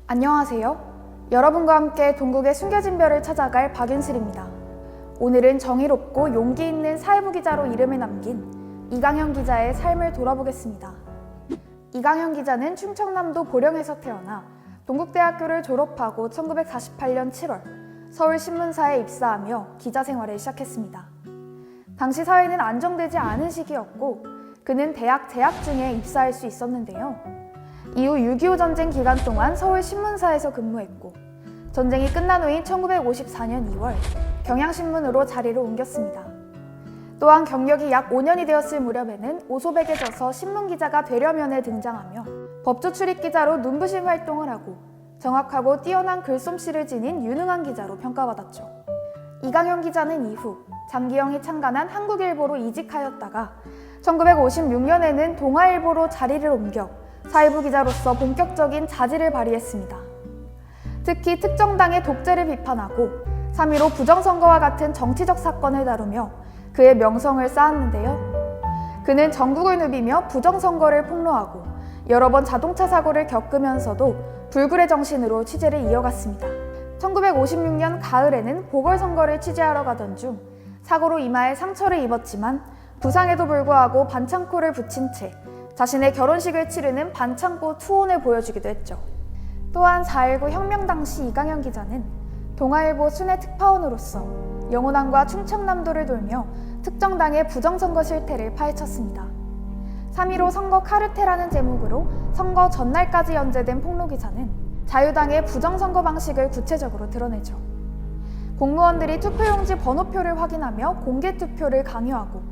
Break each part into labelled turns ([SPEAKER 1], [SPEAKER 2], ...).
[SPEAKER 1] 안녕하세요. 여러분과 함께 동국의 숨겨진 별을 찾아갈 박윤슬입니다. 오늘은 정의롭고 용기 있는 사회부 기자로 이름을 남긴 이강현 기자의 삶을 돌아보겠습니다. 이강현 기자는 충청남도 보령에서 태어나 동국대학교를 졸업하고 1948년 7월 서울신문사에 입사하며 기자 생활을 시작했습니다. 당시 사회는 안정되지 않은 시기였고 그는 대학 재학 중에 입사할 수 있었는데요. 이후 6.25 전쟁 기간 동안 서울신문사에서 근무했고 전쟁이 끝난 후인 1954년 2월 경향신문으로 자리를 옮겼습니다. 또한 경력이 약 5년이 되었을 무렵에는 오소백에 져서 신문기자가 되려면에 등장하며 법조 출입기자로 눈부신 활동을 하고 정확하고 뛰어난 글솜씨를 지닌 유능한 기자로 평가받았죠. 이강현 기자는 이후 장기영이 창간한 한국일보로 이직하였다가 1956년에는 동아일보로 자리를 옮겨 사회부 기자로서 본격적인 자질을 발휘했습니다. 특히 특정당의 독재를 비판하고 3.15 부정선거와 같은 정치적 사건을 다루며 그의 명성을 쌓았는데요. 그는 전국을 누비며 부정선거를 폭로하고 여러 번 자동차 사고를 겪으면서도 불굴의 정신으로 취재를 이어갔습니다. 1956년 가을에는 보궐선거를 취재하러 가던 중 사고로 이마에 상처를 입었지만 부상에도 불구하고 반창고를 붙인 채 자신의 결혼식을 치르는 반창고 투혼을 보여주기도 했죠. 또한 4.19 혁명 당시 이강현 기자는 동아일보 순회 특파원으로서 영호당과 충청남도를 돌며 특정 당의 부정선거 실태를 파헤쳤습니다. 3.15 선거 카르텔이라는 제목으로 선거 전날까지 연재된 폭로기사는 자유당의 부정선거 방식을 구체적으로 드러내죠. 공무원들이 투표용지 번호표를 확인하며 공개투표를 강요하고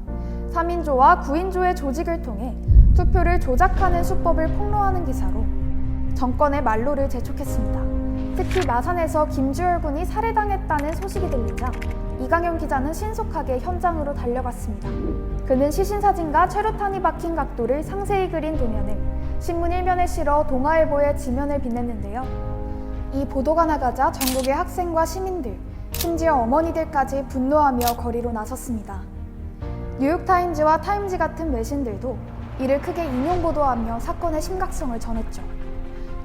[SPEAKER 1] 3인조와 9인조의 조직을 통해 투표를 조작하는 수법을 폭로하는 기사로 정권의 말로를 재촉했습니다. 특히 마산에서 김주열 군이 살해당했다는 소식이 들리자 이강현 기자는 신속하게 현장으로 달려갔습니다. 그는 시신사진과 최루탄이 박힌 각도를 상세히 그린 도면을 신문 1면에 실어 동아일보의 지면을 빛냈는데요. 이 보도가 나가자 전국의 학생과 시민들, 심지어 어머니들까지 분노하며 거리로 나섰습니다. 뉴욕타임즈와 타임지 같은 외신들도 이를 크게 인용보도하며 사건의 심각성을 전했죠.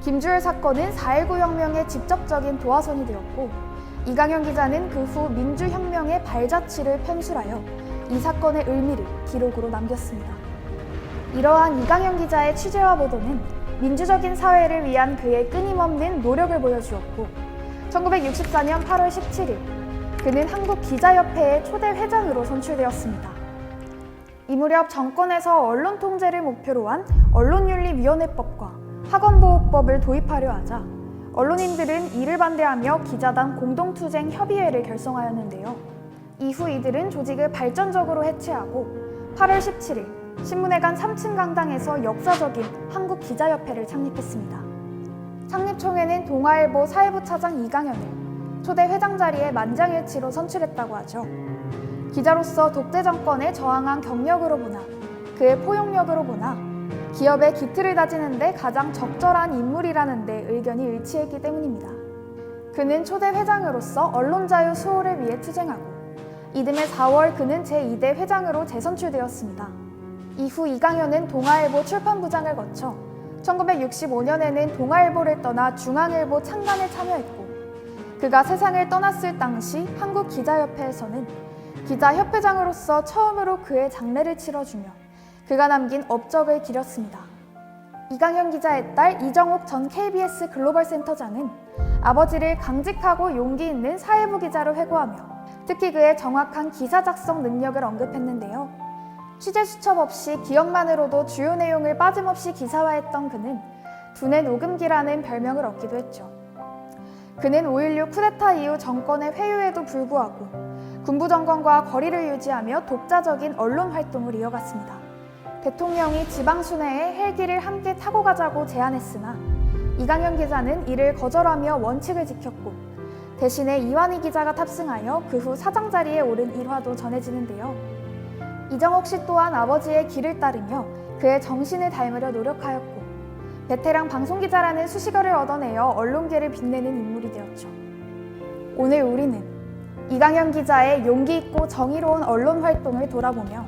[SPEAKER 1] 김주열 사건은 4.19 혁명의 직접적인 도화선이 되었고 이강현 기자는 그 후 민주혁명의 발자취를 편술하여 이 사건의 의미를 기록으로 남겼습니다. 이러한 이강현 기자의 취재와 보도는 민주적인 사회를 위한 그의 끊임없는 노력을 보여주었고 1964년 8월 17일 그는 한국기자협회의 초대 회장으로 선출되었습니다. 이 무렵 정권에서 언론 통제를 목표로 한 언론윤리위원회법과 학원보호법을 도입하려 하자 언론인들은 이를 반대하며 기자단 공동투쟁 협의회를 결성하였는데요. 이후 이들은 조직을 발전적으로 해체하고 8월 17일 신문회관 3층 강당에서 역사적인 한국기자협회를 창립했습니다. 창립총회는 동아일보 사회부 차장 이강현을 초대 회장 자리에 만장일치로 선출했다고 하죠. 기자로서 독재 정권에 저항한 경력으로 보나 그의 포용력으로 보나 기업의 기틀을 다지는 데 가장 적절한 인물이라는 데 의견이 일치했기 때문입니다. 그는 초대 회장으로서 언론자유 수호를 위해 투쟁하고 이듬해 4월 그는 제2대 회장으로 재선출되었습니다. 이후 이강현은 동아일보 출판부장을 거쳐 1965년에는 동아일보를 떠나 중앙일보 창간에 참여했고 그가 세상을 떠났을 당시 한국기자협회에서는 기자협회장으로서 처음으로 그의 장례를 치러주며 그가 남긴 업적을 기렸습니다. 이강현 기자의 딸 이정옥 전 KBS 글로벌 센터장은 아버지를 강직하고 용기 있는 사회부 기자로 회고하며 특히 그의 정확한 기사 작성 능력을 언급했는데요. 취재 수첩 없이 기억만으로도 주요 내용을 빠짐없이 기사화했던 그는 두뇌 녹음기라는 별명을 얻기도 했죠. 그는 5.16 쿠데타 이후 정권의 회유에도 불구하고 군부 정권과 거리를 유지하며 독자적인 언론 활동을 이어갔습니다. 대통령이 지방순회에 헬기를 함께 타고 가자고 제안했으나 이강현 기자는 이를 거절하며 원칙을 지켰고 대신에 이완희 기자가 탑승하여 그 후 사장 자리에 오른 일화도 전해지는데요. 이정옥 씨 또한 아버지의 길을 따르며 그의 정신을 닮으려 노력하였고 베테랑 방송기자라는 수식어를 얻어내어 언론계를 빛내는 인물이 되었죠. 오늘 우리는 이강현 기자의 용기 있고 정의로운 언론 활동을 돌아보며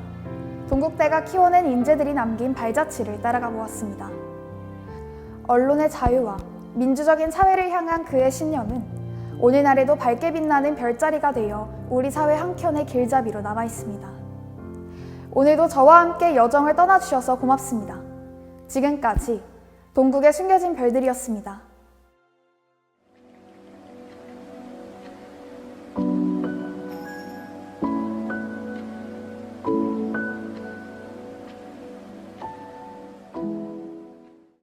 [SPEAKER 1] 동국대가 키워낸 인재들이 남긴 발자취를 따라가 보았습니다. 언론의 자유와 민주적인 사회를 향한 그의 신념은 오늘날에도 밝게 빛나는 별자리가 되어 우리 사회 한켠의 길잡이로 남아 있습니다. 오늘도 저와 함께 여정을 떠나주셔서 고맙습니다. 지금까지 동국의 숨겨진 별들이었습니다.